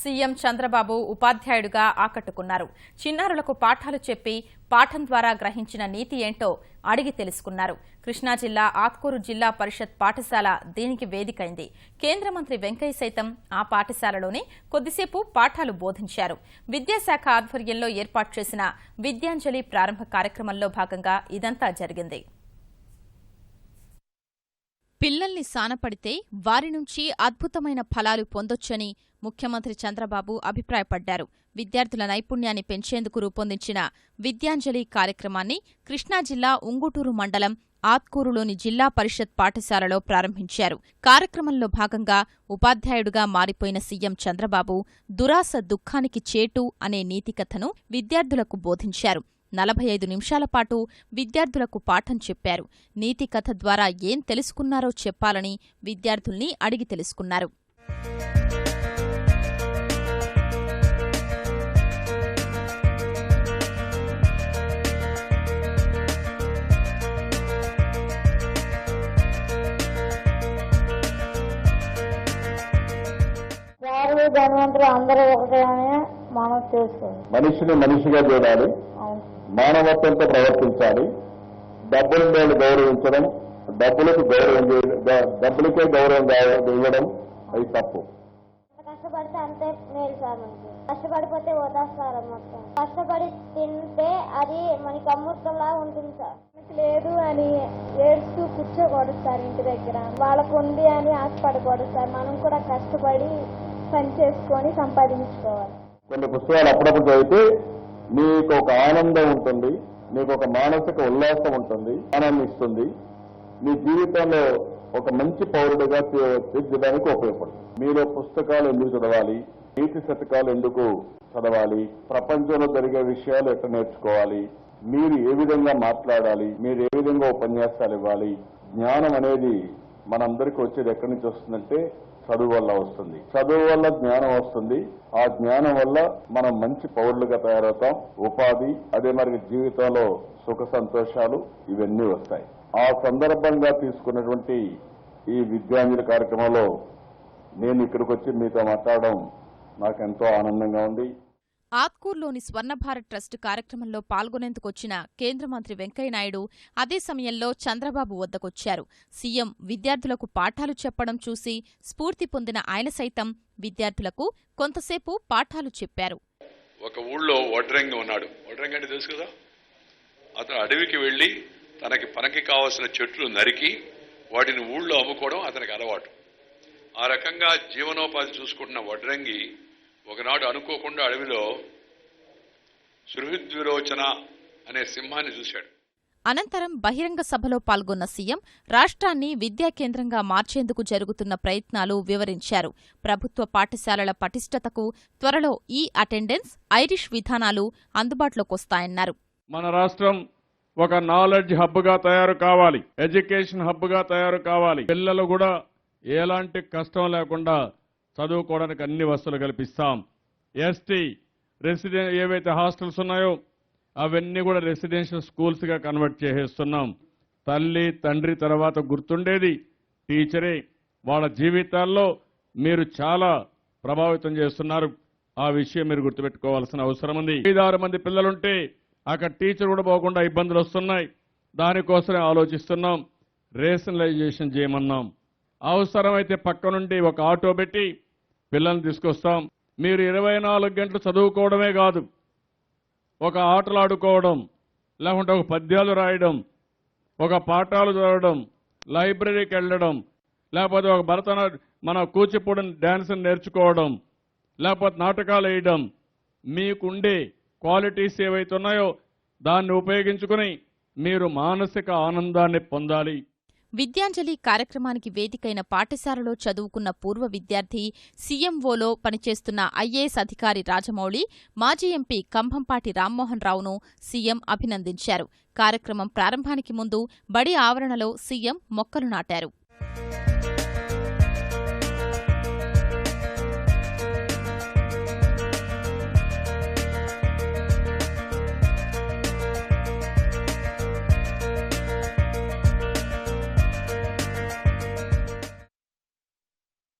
CM Chandrababu ఉపాధ్యాయుడిగా ఆకట్టుకున్నారు. చిన్నారులకు పాఠాలు చెప్పి పాఠం ద్వారా గ్రహించిన నీతి ఏంటో అడిగి తెలుసుకున్నారు. కృష్ణా జిల్లా ఆత్కూరు జిల్లా పరిషత్ పాఠశాల దీనికి వేదికైంది. కేంద్ర మంత్రి వెంకయ్య సైతం ఆ పాఠశాలలోనే కొద్దిసేపు పాఠాలు బోధించారు. విద్యాశాఖ ఆధ్వర్యంలో ఏర్పాటు చేసిన విద్యాంజలి ప్రారంభ కార్యక్రమంలో భాగంగా ఇదంతా జరిగింది. పిల్లల్ని సానపడితే వారి నుంచి అద్భుతమైన ఫలాలు పొందొచ్చని ముఖ్యమంత్రి చంద్రబాబు అభిప్రాయపడ్డారు. విద్యార్థుల నైపుణ్యాన్ని పెంచేందుకు రూపొందించిన విద్యాంజలి కార్యక్రమాన్ని కృష్ణా జిల్లా ఉంగుటూరు మండలం ఆత్కూరులోని జిల్లా పరిషత్ పాఠశాలలో ప్రారంభించారు. కార్యక్రమంలో భాగంగా ఉపాధ్యాయుడిగా మారిపోయిన సీఎం చంద్రబాబు దురాస దుఃఖానికి చేటు అనే నీతికథను విద్యార్థులకు బోధించారు. 45 నిమిషాల పాటు విద్యార్థులకు పాఠం చెప్పారు. నీతి కథ ద్వారా ఏం తెలుసుకున్నారో చెప్పాలని విద్యార్థుల్ని అడిగి తెలుసుకున్నారు. ధనవంతులు అందరూ ఒకటే అని మనం తెలుసుకోవాలి. మనిషిని మనిషిగా చూడాలి, మానవత్వంతో ప్రవర్తించాలి. డబ్బులను గౌరవించడం, డబ్బులకే గౌరవం ఇవ్వడం అది తప్పు. కష్టపడితే అంతే మేలు సార్. మనకి కష్టపడిపోతే వదిలేస్తారు. మొత్తం కష్టపడి తింటే అది మనకి అమృతంలా ఉంటుంది సార్. మనకి లేదు అని ఏడుస్తూ కూర్చోకూడదు సార్. ఇంటి దగ్గర వాళ్ళకు ఉంది అని ఆశపడకూడదు సార్. మనం కూడా కష్టపడి పని చేసుకొని సంపాదించుకోవాలి. కొన్ని పుస్తకాలు అప్పుడప్పుడు చదివితే మీకు ఒక ఆనందం ఉంటుంది, మీకు ఒక మానసిక ఉల్లాసం ఉంటుంది, ఆనందం ఇస్తుంది. మీ జీవితంలో ఒక మంచి పౌరుడిగా తీర్చడానికి ఉపయోగపడుతుంది. మీరు పుస్తకాలు ఎందుకు చదవాలి, నీతి శతకాలు ఎందుకు చదవాలి, ప్రపంచంలో జరిగే విషయాలు ఎట్లా నేర్చుకోవాలి, మీరు ఏ విధంగా మాట్లాడాలి, మీరు ఏ విధంగా ఉపన్యాసాలు ఇవ్వాలి. జ్ఞానం అనేది మనందరికీ వచ్చేది ఎక్కడి నుంచి వస్తుందంటే చదువు వల్ల వస్తుంది. చదువు వల్ల జ్ఞానం వస్తుంది. ఆ జ్ఞానం వల్ల మనం మంచి పౌరులుగా తయారవుతాం. ఉపాధి, అదే మరి జీవితంలో సుఖ సంతోషాలు ఇవన్నీ వస్తాయి. ఆ సందర్భంగా తీసుకున్నటువంటి ఈ విద్యాంజలి కార్యక్రమంలో నేను ఇక్కడికి వచ్చి మీతో మాట్లాడడం నాకు ఎంతో ఆనందంగా ఉంది. ఆత్కూర్లోని స్వర్ణభారత్ ట్రస్ట్ కార్యక్రమంలో పాల్గొనేందుకొచ్చిన కేంద్ర మంత్రి వెంకయ్యనాయుడు అదే సమయంలో చంద్రబాబు వద్దకొచ్చారు. సీఎం విద్యార్థులకు పాఠాలు చెప్పడం చూసి స్ఫూర్తి పొందిన ఆయన సైతం విద్యార్థులకు కొంతసేపు పాఠాలు చెప్పారు. ఒక ఊళ్ళో వడ్రంగి ఉన్నాడు. వడ్రంగి అంటే తెలుసు కదా. అతను అడవికి వెళ్లి పనకి కావాల్సిన చెట్లు నరికి వాటిని ఊళ్ళో అమ్ముకోవడం అతనికి అలవాటు. ఆ రకంగా జీవనోపాధి చూసుకుంటున్న వడ్రంగి ఒకనాడు అనుకోకుండా అడవిలో సుహృద్విరోచన అనే సింహాన్ని చూశాడు. అనంతరం బహిరంగ సభలో పాల్గొన్న సీఎం రాష్ట్రాన్ని విద్యా కేంద్రంగా మార్చేందుకు జరుగుతున్న ప్రయత్నాలు వివరించారు. ప్రభుత్వ పాఠశాలల పటిష్టతకు త్వరలో అటెండెన్స్, ఐరిష్ విధానాలు అందుబాటులోకొస్తాయన్నారు. మన రాష్ట్రం ఒక నాలెడ్జ్ హబ్గా తయారు కావాలి, ఎడ్యుకేషన్ హబ్గా తయారు కావాలి. పిల్లలు కూడా ఎలాంటి కష్టం లేకుండా చదువుకోవడానికి అన్ని వసతులు కల్పిస్తాం. ఎస్టీ ఏవైతే హాస్టల్స్ ఉన్నాయో అవన్నీ కూడా రెసిడెన్షియల్ స్కూల్స్గా కన్వర్ట్ చేసేస్తున్నాం. తల్లి తండ్రి తర్వాత గుర్తుండేది టీచరే. వాళ్ళ జీవితాల్లో మీరు చాలా ప్రభావితం చేస్తున్నారు. ఆ విషయం మీరు గుర్తుపెట్టుకోవాల్సిన అవసరం ఉంది. 5-6 మంది పిల్లలుంటే అక్కడ టీచర్ కూడా పోకుండా ఇబ్బందులు వస్తున్నాయి. దానికోసమే ఆలోచిస్తున్నాం. రేషనలైజేషన్ చేయమన్నాం. అవసరమైతే పక్క నుండి ఒక ఆటో పెట్టి పిల్లల్ని తీసుకొస్తాం. మీరు 24 గంటలు చదువుకోవడమే కాదు, ఒక ఆటలు ఆడుకోవడం, లేకుంటే ఒక పద్యాలు రాయడం, ఒక పాఠాలు చదవడం, లైబ్రరీకి వెళ్ళడం, లేకపోతే ఒక మన కూచిపూడి డ్యాన్స్ నేర్చుకోవడం, లేకపోతే నాటకాలు వేయడం, మీకుండే క్వాలిటీస్ ఏవైతే ఉన్నాయో దాన్ని ఉపయోగించుకుని మీరు మానసిక ఆనందాన్ని పొందాలి. విద్యాంజలి కార్యక్రమానికి వేదికైన పాఠశాలలో చదువుకున్న పూర్వ విద్యార్థి, సీఎంఓలో పనిచేస్తున్న ఐఏఎస్ అధికారి రాజమౌళి, మాజీ ఎంపీ కంభంపాటి రామ్మోహన్ రావును సీఎం అభినందించారు. కార్యక్రమం ప్రారంభానికి ముందు బడి ఆవరణలో సీఎం మొక్కలు నాటారు.